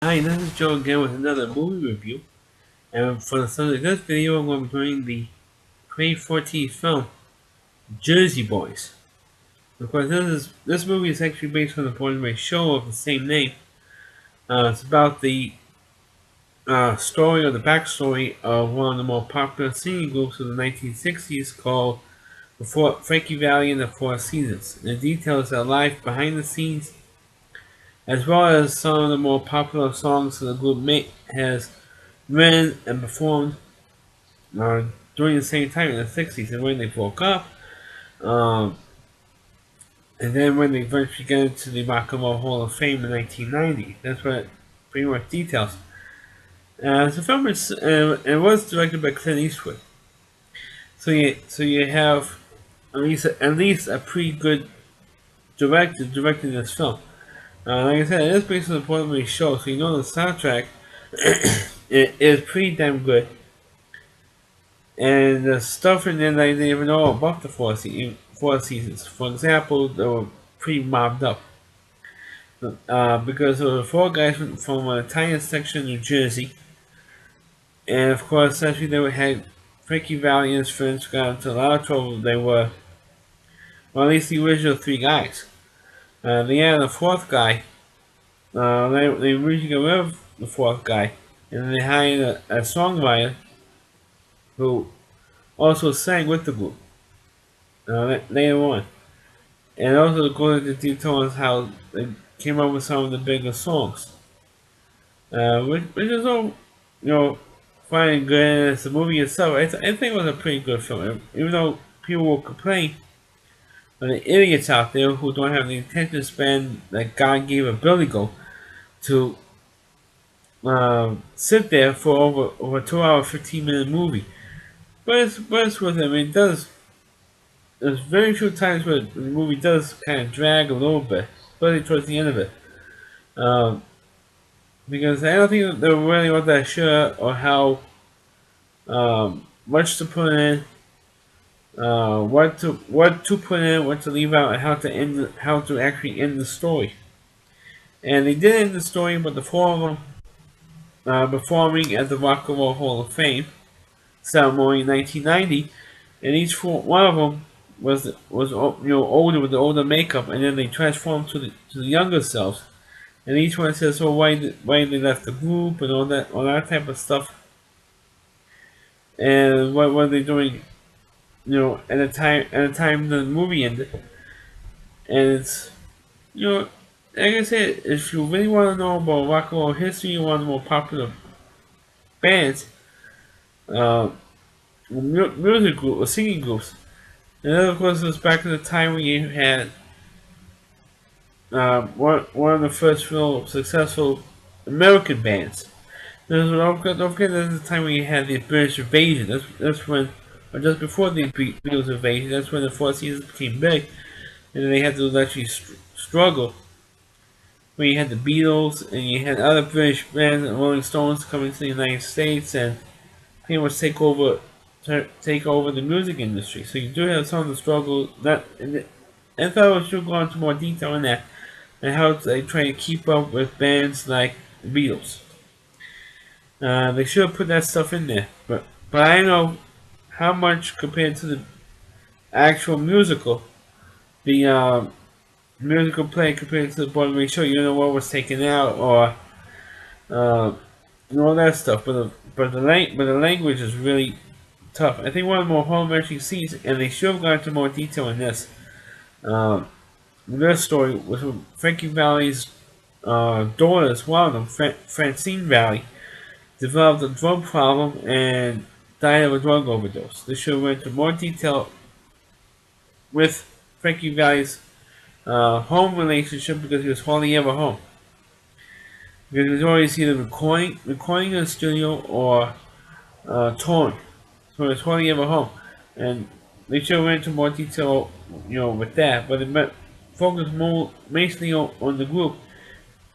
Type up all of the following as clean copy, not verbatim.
Hi, this is Joe again with another movie review. And for the subject of this video, I'm going to be doing the 2014 film Jersey Boys. Of course, this movie is actually based on the Broadway show of the same name. It's about the story or the backstory of one of the more popular singing groups of the 1960s called Frankie Valli and the Four Seasons. The details are life behind the scenes, as well as some of the more popular songs the group has written and performed uh, during the same time in the 60s and when they broke up. Um, and then when they eventually got into the Rock and Roll Hall of Fame in 1990. That's what it pretty much details. The film it was directed by Clint Eastwood. So you have at least a pretty good director directing this film. Like I said, it is based on the Broadway show, so you know the soundtrack it is pretty damn good. And the stuff in there that I didn't even know about the Four Seasons. For example, they were pretty mobbed up. Because there were four guys from an Italian section of New Jersey. And of course, essentially they had Frankie Valli and his friends got into a lot of trouble. They were, well, at least the original three guys. They had a fourth guy. They originally got rid of the fourth guy. And then they hired a songwriter who also sang with the group later on. And also goes into details how they came up with some of the bigger songs. Which is all, you know, fine and good. As the movie itself, I think it was a pretty good film. Even though people will complain, but the idiots out there who don't have the attention span that God gave a Billy Goat to sit there for over 2 hour, 15-minute movie. But it's worth it. I mean, it does. There's very few times where the movie does kind of drag a little bit, especially towards the end of it. Um, because I don't think they were really all that sure or how much to put in, what to put in, what to leave out, and how to actually end the story. And they did end the story with the four of them performing at the Rock and Roll Hall of Fame ceremony in 1990, and one of them was older with the older makeup, and then they transformed to the younger selves. And each one says, "So why they left the group and all that type of stuff, and what were they doing, at the time the movie ended." And it's, like I said, if you really want to know about rock and roll history, one of the more popular bands, uh, music group or singing groups, and then of course it was back in the time when you had one of the first real successful American bands. Don't forget there's the time when you had the British invasion. That's when, or just before the Beatles invasion, that's when the Four Seasons became big, and then they had to actually struggle. When you had the Beatles and you had other British bands and Rolling Stones coming to the United States and pretty much take over the music industry. So you do have some of the struggle and I thought we should go into more detail on that and how they try to keep up with bands like the Beatles. They should have put that stuff in there, but I don't know how much compared to the actual the musical play compared to the Broadway show. You don't know what was taken out or uh, all that stuff. But the language is really tough. I think one of the more home-wrenching scenes, and they should have gone into more detail in this. Their story was with Frankie Valli's daughters. One of them, Francine Valli, developed a drug problem and died of a drug overdose. This show went into more detail with Frankie Valli's home relationship because he was hardly ever home. Because he was always either recording in the studio or touring. So he was hardly ever home. And they should went into more detail, with that. But it focused more mainly on the group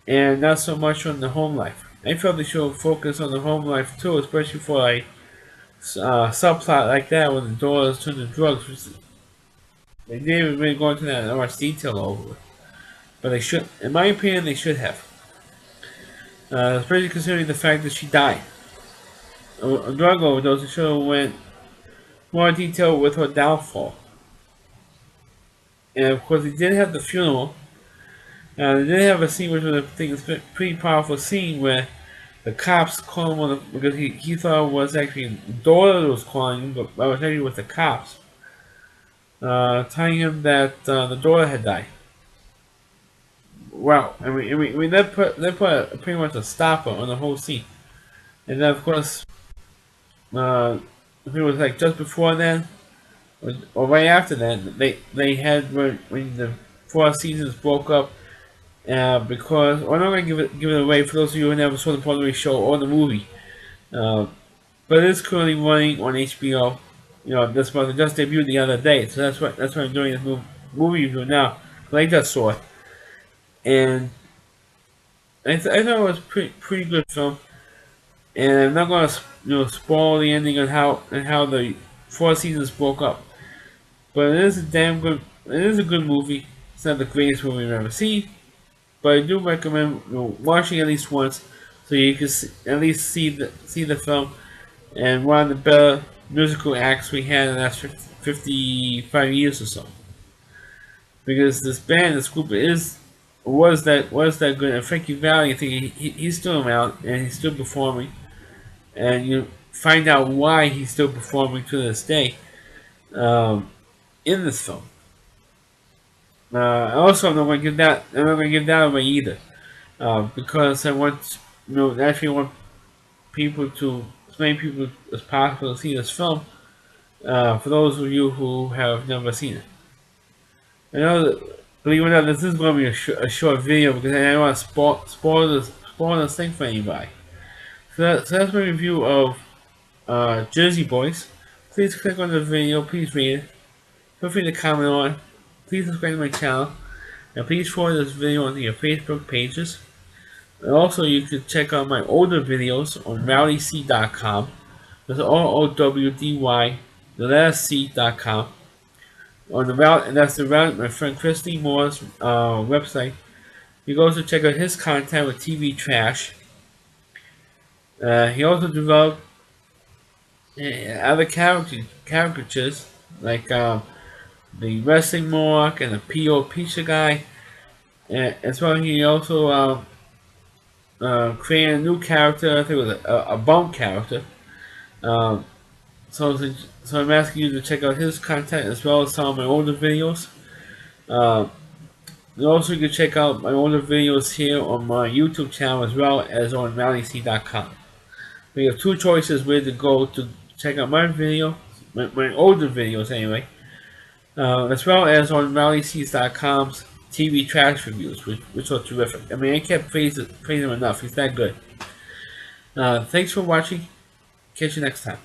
and not so much on the home life. I felt they should focus on the home life too, especially for a subplot like that when the daughters turn to drugs. They didn't really go into that in much detail over it. But they should, in my opinion, they should have. especially considering the fact that she died. A drug overdose. The show went more detail with her downfall. And of course, he did have the funeral. They did have a scene which was, I think, a pretty powerful scene where the cops called him on because he thought it was actually the daughter that was calling him, but I was actually with the cops, telling him that the daughter had died. Wow, I mean that put pretty much a stopper on the whole scene. And then of course, it was like just before then, or right after that, they had when the 4 seasons broke up. Because I'm not gonna give it away for those of you who never saw the Broadway show or the movie. Uh, but it is currently running on HBO. You know, this month. It just debuted the other day, so that's why I'm doing this movie review now. 'Cause I just saw it, and I thought it was pretty good film. And I'm not gonna spoil the ending and how the 4 seasons broke up. But it is a damn good. It is a good movie. It's not the greatest movie I've ever seen, but I do recommend watching at least once, so you can at least see the film and one of the better musical acts we had in the last 55 years or so. Because this group was that good. And Frankie Valli, I think he's still around and he's still performing, and you find out why he's still performing to this day um, in this film. Also, I'm not going to give that. I'm not going to give that away either, because I want actually want people to as many people as possible to see this film. For those of you who have never seen it, I know that, believe it or not, this is going to be a short video because I don't want to spoil this thing for anybody. So that's my review of Jersey Boys. Please click on the video. Please read it. Feel free to comment on. Please subscribe to my channel. And please forward this video onto your Facebook pages. And also, you can check out my older videos on rowdyc.com. That's ROWDY, the letter C.com. On the route, and that's the route my friend Christy Moore's website. You can also check out his content with TV Trash. He also developed other caricatures like the Wrestling Mohawk and the P.O. Pizza Guy. As well, he also created a new character. I think it was a bum character. So I'm asking you to check out his content as well as some of my older videos. And also, you can check out my older videos here on my YouTube channel as well as on rowdyc.com. We have two choices where to go to check out my video, my older videos anyway, as well as on rowdyc.com's TV Trash reviews, which are terrific. I mean, I can't praise him enough. He's that good. Thanks for watching. Catch you next time.